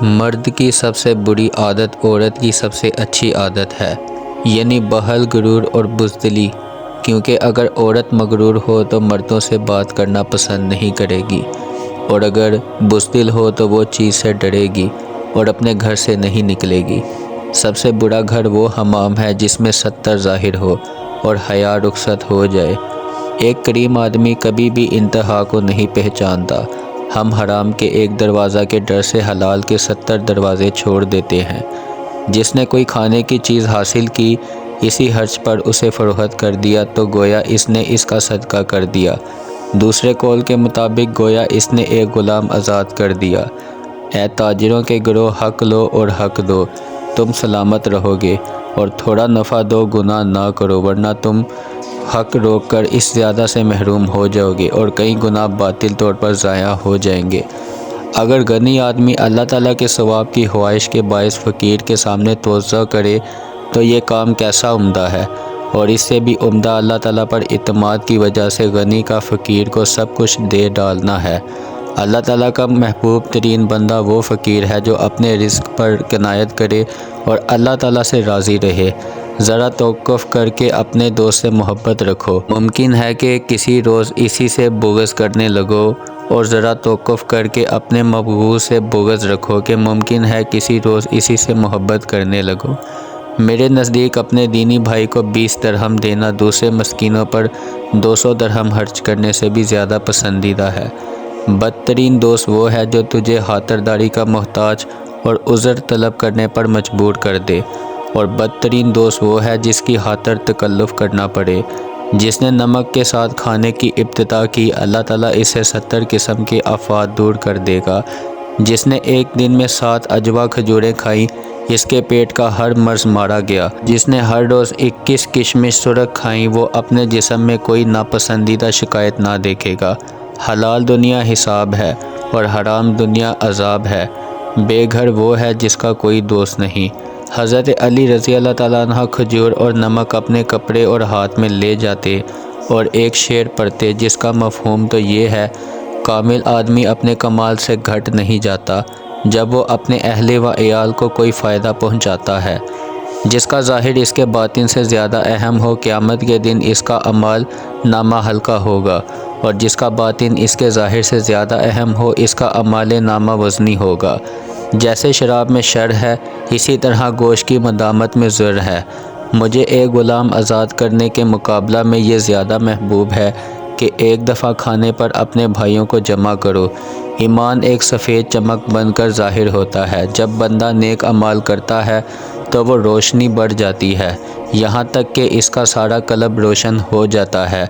مرد کی سب سے بری عادت عورت کی سب سے اچھی عادت ہے، یعنی بخل، غرور اور بزدلی۔ کیونکہ اگر عورت مغرور ہو تو مردوں سے بات کرنا پسند نہیں کرے گی، اور اگر بزدل ہو تو وہ چیز سے ڈرے گی اور اپنے گھر سے نہیں نکلے گی۔ سب سے برا گھر وہ حمام ہے جس میں ستر ظاہر ہو اور حیا رخصت ہو جائے۔ ایک کریم آدمی کبھی بھی انتہا کو نہیں پہچانتا۔ ہم حرام کے ایک دروازہ کے ڈر سے حلال کے 70 دروازے چھوڑ دیتے ہیں۔ جس نے کوئی کھانے کی چیز حاصل کی، اسی حرج پر اسے فروخت کر دیا تو گویا اس نے اس کا صدقہ کر دیا۔ دوسرے قول کے مطابق گویا اس نے ایک غلام آزاد کر دیا۔ اے تاجروں کے گروہ، حق لو اور حق دو، تم سلامت رہو گے، اور تھوڑا نفع دو، گناہ نہ کرو، ورنہ تم حق روک کر اس زیادہ سے محروم ہو جاؤ گے اور کئی گنا باطل طور پر ضائع ہو جائیں گے۔ اگر غنی آدمی اللہ تعالیٰ کے ثواب کی خواہش کے باعث فقیر کے سامنے توضع کرے تو یہ کام کیسا عمدہ ہے، اور اس سے بھی عمدہ اللہ تعالیٰ پر اعتماد کی وجہ سے غنی کا فقیر کو سب کچھ دے ڈالنا ہے۔ اللہ تعالیٰ کا محبوب ترین بندہ وہ فقیر ہے جو اپنے رزق پر قناعت کرے اور اللہ تعالیٰ سے راضی رہے۔ ذرا توقف کر کے اپنے دوست سے محبت رکھو، ممکن ہے کہ کسی روز اسی سے بغض کرنے لگو، اور ذرا توقف کر کے اپنے مبغوض سے بغض رکھو کہ ممکن ہے کسی روز اسی سے محبت کرنے لگو۔ میرے نزدیک اپنے دینی بھائی کو 20 درہم دینا دوسرے مسکینوں پر 200 درہم خرچ کرنے سے بھی زیادہ پسندیدہ ہے۔ بدترین دوست وہ ہے جو تجھے خاطرداری کا محتاج اور عذر طلب کرنے پر مجبور کر دے، اور بدترین دوست وہ ہے جس کی خاطر تکلف کرنا پڑے۔ جس نے نمک کے ساتھ کھانے کی ابتدا کی، اللہ تعالیٰ اسے 70 قسم کے آفات دور کر دے گا۔ جس نے ایک دن میں 7 عجوہ کھجوریں کھائیں، اس کے پیٹ کا ہر مرض مارا گیا۔ جس نے ہر روز 21 کشمش سرخ کھائیں، وہ اپنے جسم میں کوئی ناپسندیدہ شکایت نہ دیکھے گا۔ حلال دنیا حساب ہے اور حرام دنیا عذاب ہے۔ بے گھر وہ ہے جس کا کوئی دوست نہیں۔ حضرت علی رضی اللہ تعالیٰ عنہ کھجور اور نمک اپنے کپڑے اور ہاتھ میں لے جاتے اور ایک شعر پڑھتے جس کا مفہوم تو یہ ہے: کامل آدمی اپنے کمال سے گھٹ نہیں جاتا جب وہ اپنے اہل و عیال کو کوئی فائدہ پہنچاتا ہے۔ جس کا ظاہر اس کے باطن سے زیادہ اہم ہو، قیامت کے دن اس کا اعمال نامہ ہلکا ہوگا، اور جس کا باطن اس کے ظاہر سے زیادہ اہم ہو، اس کا اعمال نامہ وزنی ہوگا۔ جیسے شراب میں شر ہے، اسی طرح گوشت کی مدامت میں ضر ہے۔ مجھے ایک غلام آزاد کرنے کے مقابلہ میں یہ زیادہ محبوب ہے کہ ایک دفعہ کھانے پر اپنے بھائیوں کو جمع کرو۔ ایمان ایک سفید چمک بن کر ظاہر ہوتا ہے۔ جب بندہ نیک اعمال کرتا ہے تو وہ روشنی بڑھ جاتی ہے، یہاں تک کہ اس کا سارا قلب روشن ہو جاتا ہے۔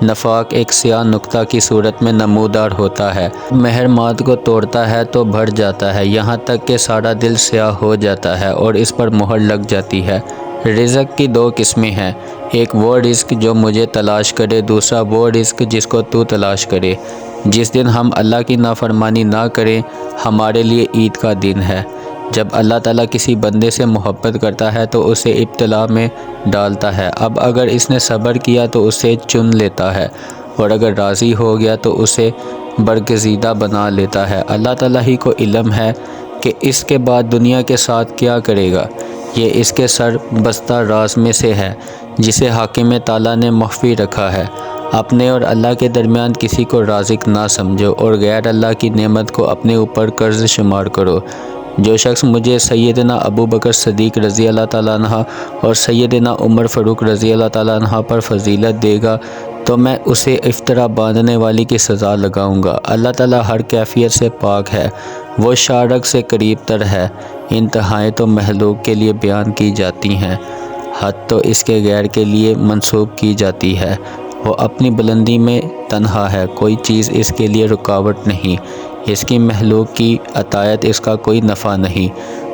نفاق ایک سیاہ نقطہ کی صورت میں نمودار ہوتا ہے، مہرمات کو توڑتا ہے تو بڑھ جاتا ہے، یہاں تک کہ سارا دل سیاہ ہو جاتا ہے اور اس پر مہر لگ جاتی ہے۔ رزق کی 2 قسمیں ہیں، ایک وہ رزق جو مجھے تلاش کرے، دوسرا وہ رزق جس کو تو تلاش کرے۔ جس دن ہم اللہ کی نافرمانی نہ کریں، ہمارے لیے عید کا دن ہے۔ جب اللہ تعالیٰ کسی بندے سے محبت کرتا ہے تو اسے ابتلا میں ڈالتا ہے۔ اب اگر اس نے صبر کیا تو اسے چن لیتا ہے، اور اگر راضی ہو گیا تو اسے برگزیدہ بنا لیتا ہے۔ اللہ تعالیٰ ہی کو علم ہے کہ اس کے بعد دنیا کے ساتھ کیا کرے گا۔ یہ اس کے سر بستہ راز میں سے ہے جسے حاکم تعالیٰ نے مخفی رکھا ہے۔ اپنے اور اللہ کے درمیان کسی کو رازق نہ سمجھو، اور غیر اللہ کی نعمت کو اپنے اوپر قرض شمار کرو۔ جو شخص مجھے سیدنا ابو بکر صدیق رضی اللہ تعالیٰ عنہ اور سیدنا عمر فاروق رضی اللہ تعالیٰ عنہ پر فضیلت دے گا تو میں اسے افطرا باندھنے والی کی سزا لگاؤں گا۔ اللہ تعالیٰ ہر کیفیت سے پاک ہے، وہ شارک سے قریب تر ہے۔ انتہائیں تو مخلوق کے لیے بیان کی جاتی ہیں، حد تو اس کے غیر کے لیے منسوب کی جاتی ہے۔ وہ اپنی بلندی میں تنہا ہے، کوئی چیز اس کے لیے رکاوٹ نہیں، اس کی مخلوق کی عطیت اس کا کوئی نفع نہیں۔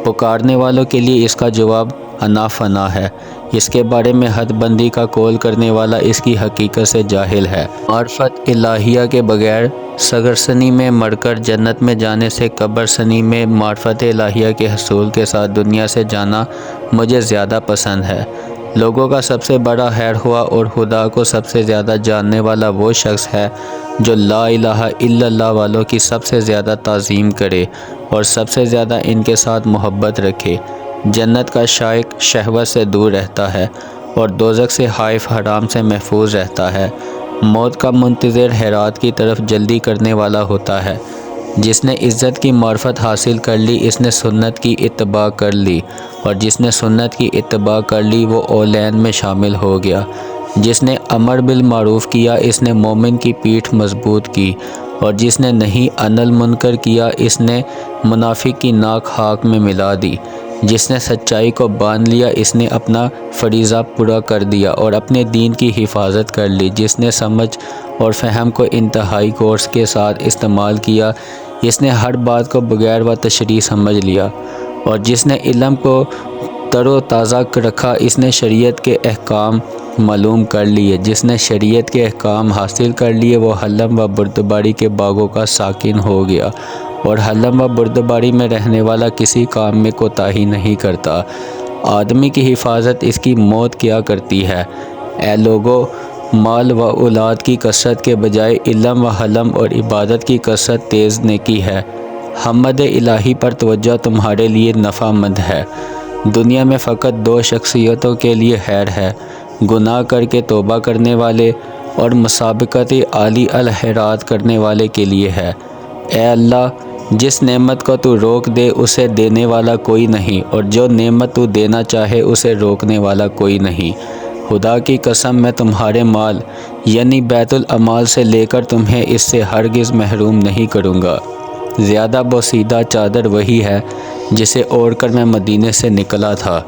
پکارنے والوں کے لیے اس کا جواب انا فنا ہے۔ اس کے بارے میں حد بندی کا قول کرنے والا اس کی حقیقت سے جاہل ہے۔ معرفت الہیہ کے بغیر سگرسنی میں مر کر جنت میں جانے سے قبرسنی میں معرفت الہیہ کے حصول کے ساتھ دنیا سے جانا مجھے زیادہ پسند ہے۔ لوگوں کا سب سے بڑا خیر خواہ اور خدا کو سب سے زیادہ جاننے والا وہ شخص ہے جو لا الہ الا اللہ والوں کی سب سے زیادہ تعظیم کرے اور سب سے زیادہ ان کے ساتھ محبت رکھے۔ جنت کا شائق شہوت سے دور رہتا ہے اور دوزخ سے خائف حرام سے محفوظ رہتا ہے۔ موت کا منتظر حیرات کی طرف جلدی کرنے والا ہوتا ہے۔ جس نے عزت کی معرفت حاصل کر لی اس نے سنت کی اتباع کر لی، اور جس نے سنت کی اتباع کر لی وہ اولین میں شامل ہو گیا۔ جس نے امر بالمعروف کیا اس نے مومن کی پیٹھ مضبوط کی، اور جس نے نہیں عن المنکر کیا اس نے منافق کی ناک خاک میں ملا دی۔ جس نے سچائی کو باندھ لیا اس نے اپنا فریضہ پورا کر دیا اور اپنے دین کی حفاظت کر لی۔ جس نے سمجھ اور فہم کو انتہائی کورس کے ساتھ استعمال کیا اس نے ہر بات کو بغیر و تشریح سمجھ لیا، اور جس نے علم کو تر و تازہ رکھا اس نے شریعت کے احکام معلوم کر لیے۔ جس نے شریعت کے احکام حاصل کر لیے وہ حلم و بردباری کے باغوں کا ساکن ہو گیا، اور حلم و بردباری میں رہنے والا کسی کام میں کوتاہی نہیں کرتا۔ آدمی کی حفاظت اس کی موت کیا کرتی ہے۔ اے لوگو، مال و اولاد کی کثرت کے بجائے علم و حلم اور عبادت کی کثرت تیز نیکی ہے۔ حمد الہی پر توجہ تمہارے لیے نفع مند ہے۔ دنیا میں فقط دو شخصیتوں کے لیے خیر ہے، گناہ کر کے توبہ کرنے والے اور مسابقت عالی الخیرات کرنے والے کے لیے ہے۔ اے اللہ، جس نعمت کو تو روک دے اسے دینے والا کوئی نہیں، اور جو نعمت تو دینا چاہے اسے روکنے والا کوئی نہیں۔ خدا کی قسم میں تمہارے مال یعنی بیت المال سے لے کر تمہیں اس سے ہرگز محروم نہیں کروں گا۔ زیادہ بوسیدہ چادر وہی ہے جسے اوڑھ کر میں مدینے سے نکلا تھا۔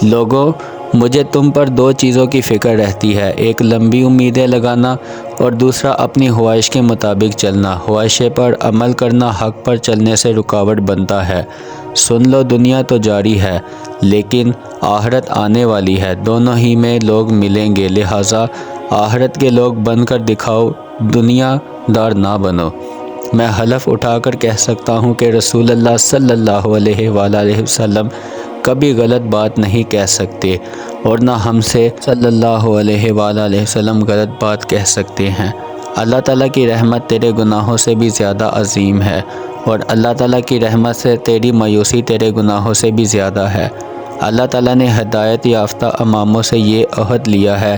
لوگوں، مجھے تم پر دو چیزوں کی فکر رہتی ہے، ایک لمبی امیدیں لگانا اور دوسرا اپنی خواہش کے مطابق چلنا۔ خواہش پر عمل کرنا حق پر چلنے سے رکاوٹ بنتا ہے۔ سن لو، دنیا تو جاری ہے لیکن آخرت آنے والی ہے، دونوں ہی میں لوگ ملیں گے، لہٰذا آخرت کے لوگ بن کر دکھاؤ، دنیا دار نہ بنو۔ میں حلف اٹھا کر کہہ سکتا ہوں کہ رسول اللہ صلی اللہ علیہ وآلہ وسلم کبھی غلط بات نہیں کہہ سکتے، اور نہ ہم سے صلی اللہ علیہ وآلہ وسلم غلط بات کہہ سکتے ہیں۔ اللہ تعالیٰ کی رحمت تیرے گناہوں سے بھی زیادہ عظیم ہے، اور اللہ تعالیٰ کی رحمت سے تیری مایوسی تیرے گناہوں سے بھی زیادہ ہے۔ اللہ تعالیٰ نے ہدایت یافتہ اماموں سے یہ عہد لیا ہے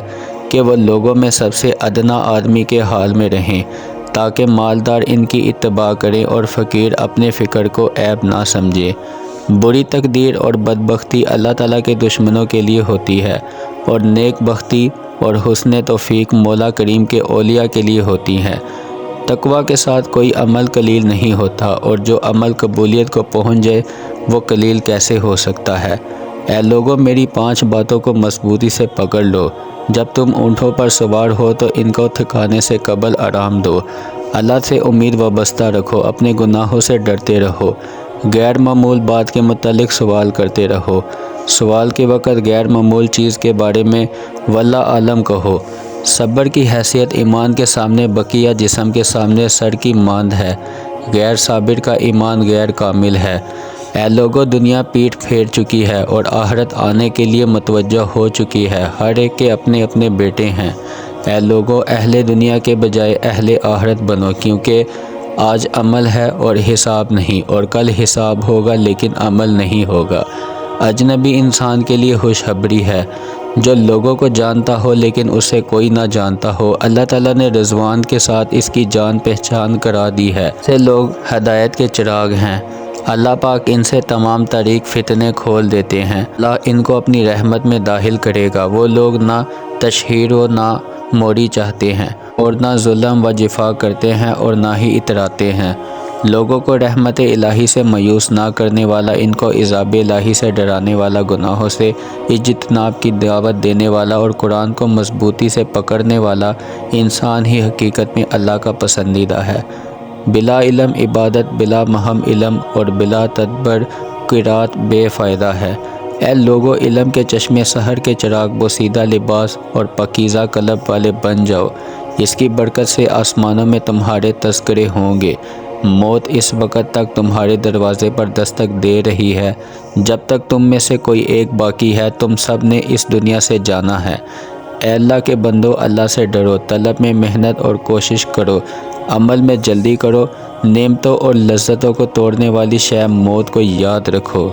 کہ وہ لوگوں میں سب سے ادنا آدمی کے حال میں رہیں، تاکہ مالدار ان کی اتباع کریں اور فقیر اپنے فکر کو عیب نہ سمجھے۔ بری تقدیر اور بدبختی اللہ تعالیٰ کے دشمنوں کے لیے ہوتی ہے، اور نیک بختی اور حسن توفیق مولا کریم کے اولیاء کے لیے ہوتی ہیں۔ تقوی کے ساتھ کوئی عمل قلیل نہیں ہوتا، اور جو عمل قبولیت کو پہنچ جائے وہ قلیل کیسے ہو سکتا ہے۔ اے لوگوں، میری 5 باتوں کو مضبوطی سے پکڑ لو۔ جب تم اونٹوں پر سوار ہو تو ان کو تھکانے سے قبل آرام دو۔ اللہ سے امید وابستہ رکھو، اپنے گناہوں سے ڈرتے رہو، غیر معمول بات کے متعلق سوال کرتے رہو۔ سوال کے وقت غیر معمول چیز کے بارے میں واللہ عالم کہو۔ صبر کی حیثیت ایمان کے سامنے بقیہ جسم کے سامنے سر کی ماند ہے۔ غیر صابر کا ایمان غیر کامل ہے۔ اے لوگوں، دنیا پیٹھ پھیر چکی ہے اور آخرت آنے کے لیے متوجہ ہو چکی ہے، ہر ایک کے اپنے اپنے بیٹے ہیں۔ اے لوگوں، اہل دنیا کے بجائے اہل آخرت بنو، کیونکہ آج عمل ہے اور حساب نہیں، اور کل حساب ہوگا لیکن عمل نہیں ہوگا۔ اجنبی انسان کے لیے خوشخبری ہے جو لوگوں کو جانتا ہو لیکن اسے کوئی نہ جانتا ہو۔ اللہ تعالیٰ نے رضوان کے ساتھ اس کی جان پہچان کرا دی ہے۔ سے لوگ ہدایت کے چراغ ہیں۔ اللہ پاک ان سے تمام طریق فتنے کھول دیتے ہیں۔ اللہ ان کو اپنی رحمت میں داخل کرے گا۔ وہ لوگ نہ تشہیر و نہ موری چاہتے ہیں، اور نہ ظلم و جفا کرتے ہیں، اور نہ ہی اتراتے ہیں۔ لوگوں کو رحمت الہی سے مایوس نہ کرنے والا، ان کو عذاب الہی سے ڈرانے والا، گناہوں سے اجتناب کی دعوت دینے والا اور قرآن کو مضبوطی سے پکڑنے والا انسان ہی حقیقت میں اللہ کا پسندیدہ ہے۔ بلا علم عبادت، بلا محم علم اور بلا تدبر قرات بے فائدہ ہے۔ اے لوگو، علم کے چشمے سحر کے چراغ، بوسیدہ لباس اور پاکیزہ قلب والے بن جاؤ، اس کی برکت سے آسمانوں میں تمہارے تذکرے ہوں گے۔ موت اس وقت تک تمہارے دروازے پر دستک دے رہی ہے جب تک تم میں سے کوئی ایک باقی ہے۔ تم سب نے اس دنیا سے جانا ہے۔ اے اللہ کے بندو، اللہ سے ڈرو، طلب میں محنت اور کوشش کرو، عمل میں جلدی کرو، نعمتوں اور لذتوں کو توڑنے والی شے موت کو یاد رکھو۔